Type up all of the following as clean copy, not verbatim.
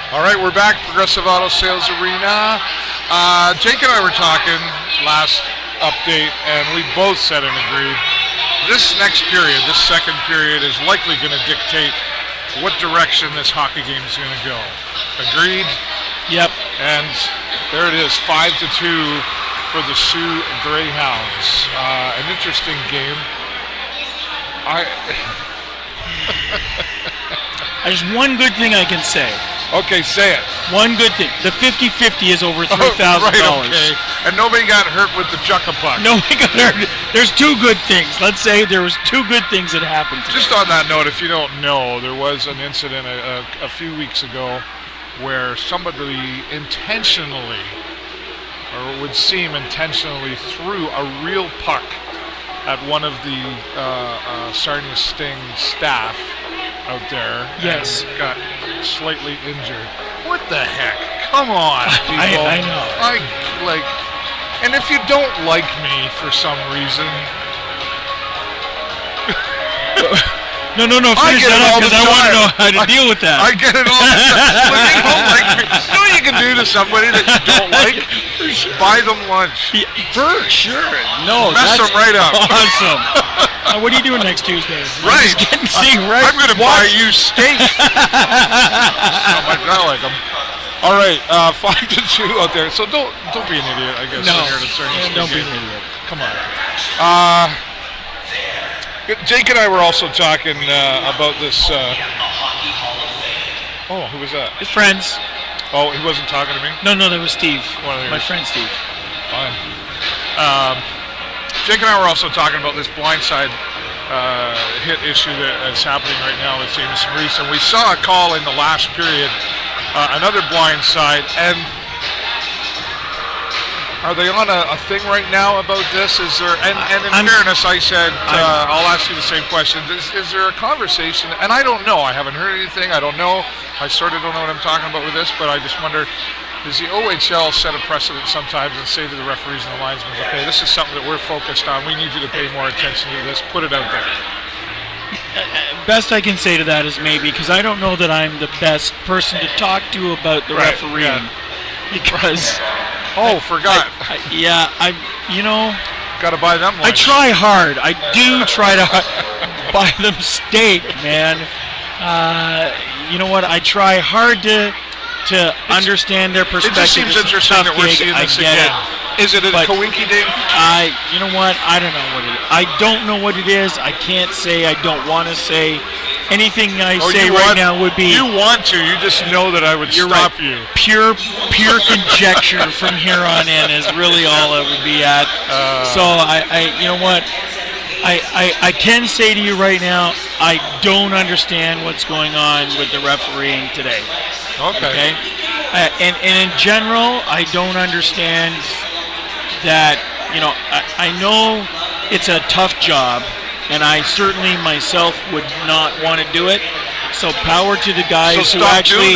All right, we're back. Progressive Auto Sales Arena. Jake and I were talking last update, and we both said and agreed this next period, this second period, is likely going to dictate what direction this hockey game is going to go. Agreed? Yep. And there it is, 5-2 for the Sioux Greyhounds. An interesting game. There's one good thing I can say. Okay, say it. One good thing. The 50-50 is over $3,000. Right, okay. And nobody got hurt with the Juckapuck. Nobody got hurt. There's two good things. Let's say there was two good things that happened today. Just on that note, if you don't know, there was an incident a few weeks ago where somebody intentionally, or it would seem intentionally, threw a real puck at one of the Sarnia Sting staff out there. Yes. And got slightly injured. What the heck? Come on, people. I know. And if you don't like me for some reason, no, finish that up because I want to know how to deal with that. I get it all the time. When you don't like me, you know what you can do to somebody that you don't like? Sure. Buy them lunch. Yeah, for sure. No, mess them right up. Awesome. What are you doing next Tuesday? Right. Right. I'm going to buy you steak. How much I like them. All right, 5-2 out there. So don't be an idiot, I guess. No, don't be an idiot. Come on. Jake and I were also talking about this. Who was that? His friends. Oh, he wasn't talking to me? No, that was Steve. My friend Steve. Fine. Jake and I were also talking about this blindside hit issue that's happening right now with Jameson Reese, and we saw a call in the last period, another blindside, and are they on a thing right now about this? Is there? And in fairness, I said I'll ask you the same question. Is there a conversation? And I don't know. I haven't heard anything. I don't know. I sort of don't know what I'm talking about with this, but I just wonder. Does the OHL set a precedent sometimes and say to the referees and the linesmen, okay, this is something that we're focused on. We need you to pay more attention to this. Put it out there. Best I can say to that is maybe, because I don't know that I'm the best person to talk to about the refereeing. Yeah. Because... forgot. Got to buy them lunch. I try hard. I do try to buy them steak, man. You know what? I try hard to understand their perspective. It just seems interesting that we're seeing this again. Is it a coinky-dink? You know what? I don't know what it is. I don't know what it is. I can't say. I don't want to say. Anything I say right now would be... You want to. You just know that I would stop you. Pure conjecture from here on in is really all it would be at. So, you know what? I can say to you right now, I don't understand what's going on with the refereeing today. Okay? And in general, I don't understand that, I know it's a tough job, and I certainly myself would not want to do it. So power to the guys who actually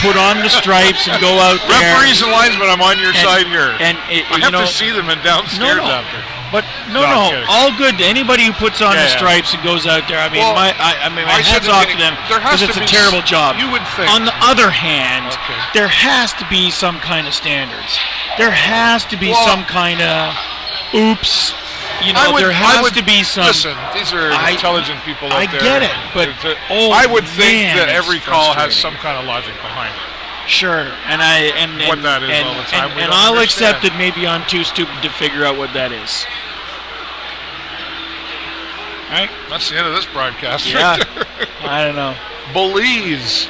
put on the stripes and go out there. Referees and linesmen, I'm on your side here. And I have to see them downstairs after. But no, all good. Anybody who puts on the stripes and goes out there, my head's off to them because it's a terrible job. You would think. On the other hand, there has to be some kind of standards. There has to be some kind of oops. There has to be some. Listen, these are intelligent people out there. I get it, but I would think that every call has some kind of logic behind it. Sure, and what that is all the time. And I'll accept that maybe I'm too stupid to figure out what that is. All right, that's the end of this broadcast. Yeah, I don't know. Belize.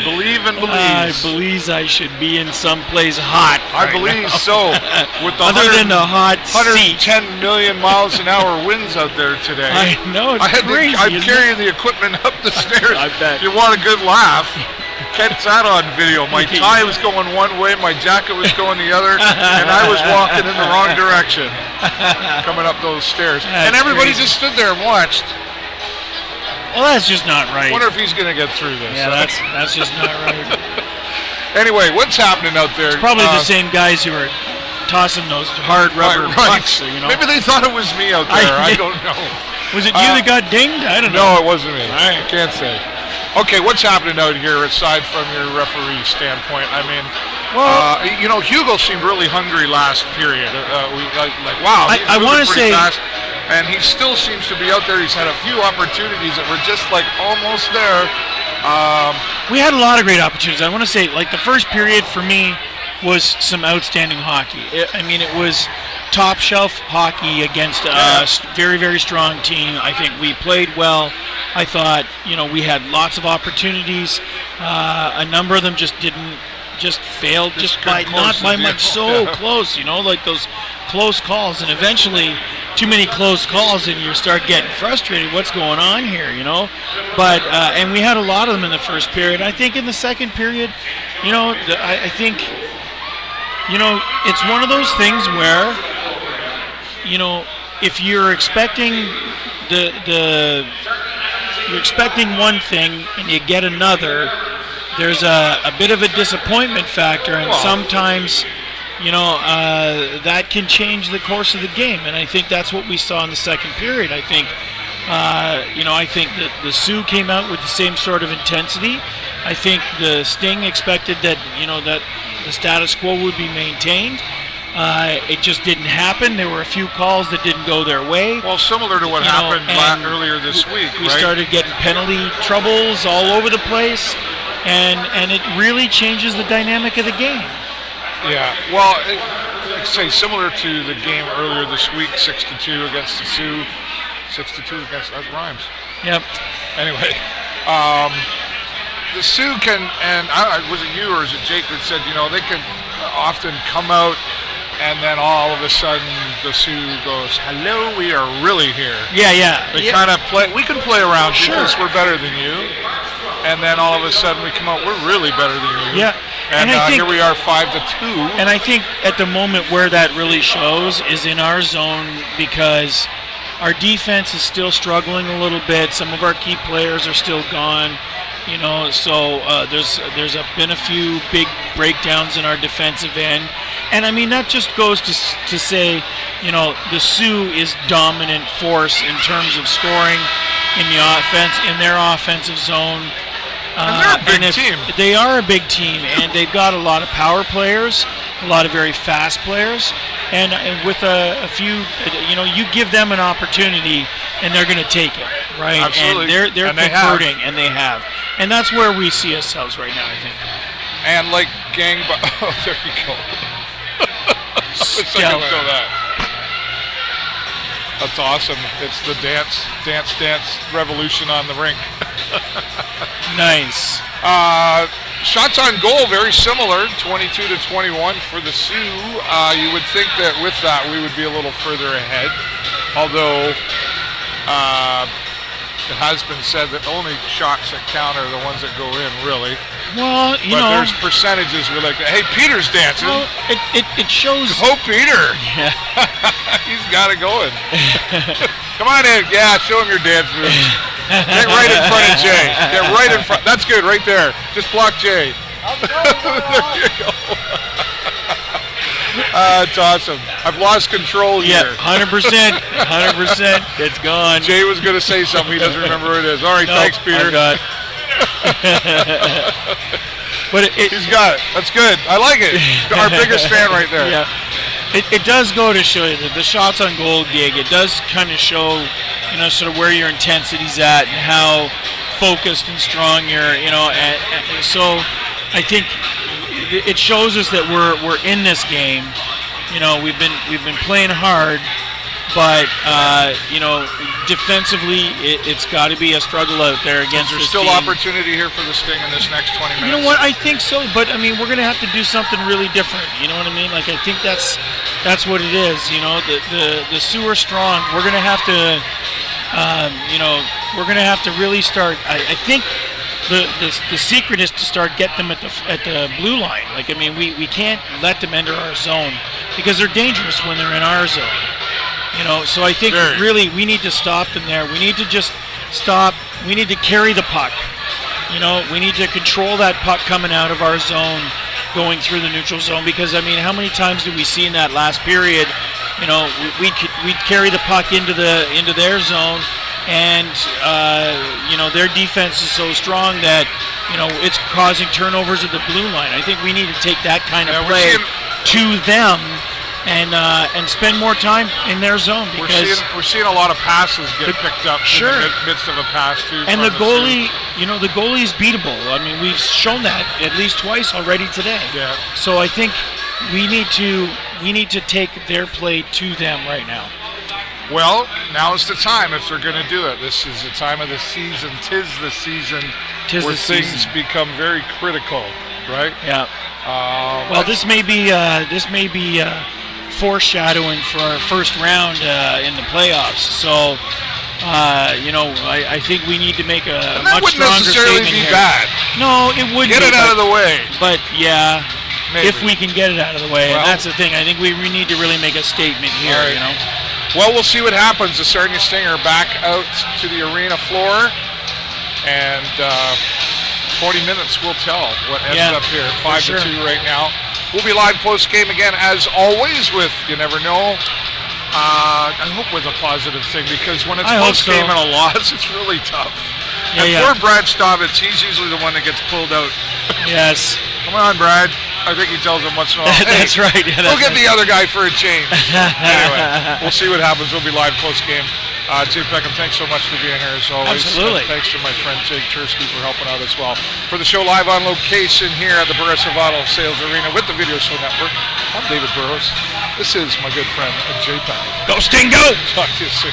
Believe and Belize. I believe I should be in someplace hot. I believe so. With the other than the hot 110 million miles an hour winds out there today. I know, it's crazy. I'm carrying the equipment up the stairs. I bet. You want a good laugh? Catch that on video. My tie was going one way, my jacket was going the other, and I was walking in the wrong direction coming up those stairs. And everybody just stood there and watched. Well, that's just not right. I wonder if he's going to get through this. Yeah, that's just not right. Anyway, what's happening out there? It's probably the same guys who are tossing those hard rubber pucks. Maybe they thought it was me out there. I don't know. Was it you that got dinged? I don't know. No, it wasn't me. I can't say. Okay, what's happening out here aside from your referee standpoint? I mean, Hugo seemed really hungry last period. Wow, I want to say, fast, and he still seems to be out there. He's had a few opportunities that were just almost there. We had a lot of great opportunities. I want to say, the first period for me was some outstanding hockey. It was top shelf hockey against a very, very strong team. I think we played well. I thought, we had lots of opportunities. A number of them just failed, not by much, so close, those close calls. And eventually, too many close calls, and you start getting frustrated. What's going on here, But and we had a lot of them in the first period. I think in the second period, I think, it's one of those things where, if you're expecting you're expecting one thing and you get another, there's a bit of a disappointment factor, and sometimes, that can change the course of the game. And I think that's what we saw in the second period. I think, I think that the Sioux came out with the same sort of intensity. I think the Sting expected that, that the status quo would be maintained. It just didn't happen. There were a few calls that didn't go their way. Well, similar to what happened earlier this week, we started getting penalty troubles all over the place, and it really changes the dynamic of the game. Yeah, well, say similar to the game earlier this week, 6-2 against the Sioux. 6-2 against, that rhymes. Yep. Anyway, the Sioux can, and was it you or is it Jake that said, they can often come out and then all of a sudden the Sioux goes, hello, we are really here. Yeah. They kind of play, we can play around because we're better than you. And then all of a sudden we come out, we're really better than you. Yeah. And I think, here we are 5-2. And I think at the moment where that really shows is in our zone, because our defense is still struggling a little bit. Some of our key players are still gone. So there's been a few big breakdowns in our defensive end. And that just goes to say, the Sioux is dominant force in terms of scoring in the offense, in their offensive zone. And they're a big team. They are a big team, and they've got a lot of power players, a lot of very fast players, and with a few, you give them an opportunity, and they're going to take it, right? Absolutely. And they're converting, and they have. And that's where we see ourselves right now, I think. And oh, there you go. Stellar. That's awesome. It's the dance revolution on the rink. Nice. Shots on goal, very similar, 22-21 for the Sioux. You would think that with that we would be a little further ahead, although it has been said that only shots that count are the ones that go in, really. Well, but there's percentages we're like, hey, Peter's dancing. Well, it shows. Oh, Peter. Yeah. He's got it going. Come on in. Yeah, show him your dance moves. Get right in front of Jay. Get right in front. That's good, right there. Just block Jay. There you go. It's awesome. I've lost control here. Yeah, 100%. 100%. It's gone. Jay was going to say something. He doesn't remember what it is. All right, thanks, Peter. But he's got it. That's good. I like it. Our biggest fan right there. Yeah. It does go to show you that the shots on goal gig, it does kind of show, sort of where your intensity's at and how focused and strong you're, and so I think it shows us that we're in this game. We've been playing hard, but defensively it's got to be a struggle out there against this Is there still team. Opportunity here for the Sting in this next 20 minutes? You know what? I think so, but we're going to have to do something really different. You know what I mean? I think that's what it is. The Sioux are strong. We're going to have to, we're going to have to really start. I think the secret is to start get them at the blue line. We can't let them enter our zone because they're dangerous when they're in our zone. So I think really we need to stop them there. We need to just stop. We need to carry the puck. We need to control that puck coming out of our zone, going through the neutral zone. Because how many times did we see in that last period? We'd carry the puck into their zone, and their defense is so strong that it's causing turnovers at the blue line. I think we need to take that kind of play to them and spend more time in their zone, because we're seeing a lot of passes get picked up in the midst of a pass too. And the goalie, the goalie is beatable. I mean, we've shown that at least twice already today. Yeah. So I think we need to take their play to them right now. Well, now is the time if they're going to do it. This is the time of the season. Tis the season where things become very critical, right? Yeah. Well, this may be foreshadowing for our first round in the playoffs. So, I think we need to make a much stronger statement here. That wouldn't necessarily be bad. No, it wouldn't. Get it out of the way. But yeah. Maybe. If we can get it out of the way, and that's the thing. I think we need to really make a statement here. Right. Well, we'll see what happens. The Sarnia Sting are back out to the arena floor, and 20 minutes will tell what ends up here. 5-2 right now. We'll be live post game again, as always. With you never know. I hope with a positive thing, because when it's post game and a loss, it's really tough. Poor Brad Stovitz, he's usually the one that gets pulled out. Yes. Come on, Brad. I think he tells him once in a while, hey, that's right. Yeah, go get the other guy for a change. Anyway, we'll see what happens. We'll be live post-game. Jay Peckham, thanks so much for being here as always. Absolutely. And thanks to my friend Jake Chersky for helping out as well. For the show live on location here at the Progressive Auto Sales Arena with the Video Show Network, I'm David Burrows. This is my good friend Jay Peckham. Go Sting, go! Talk to you soon.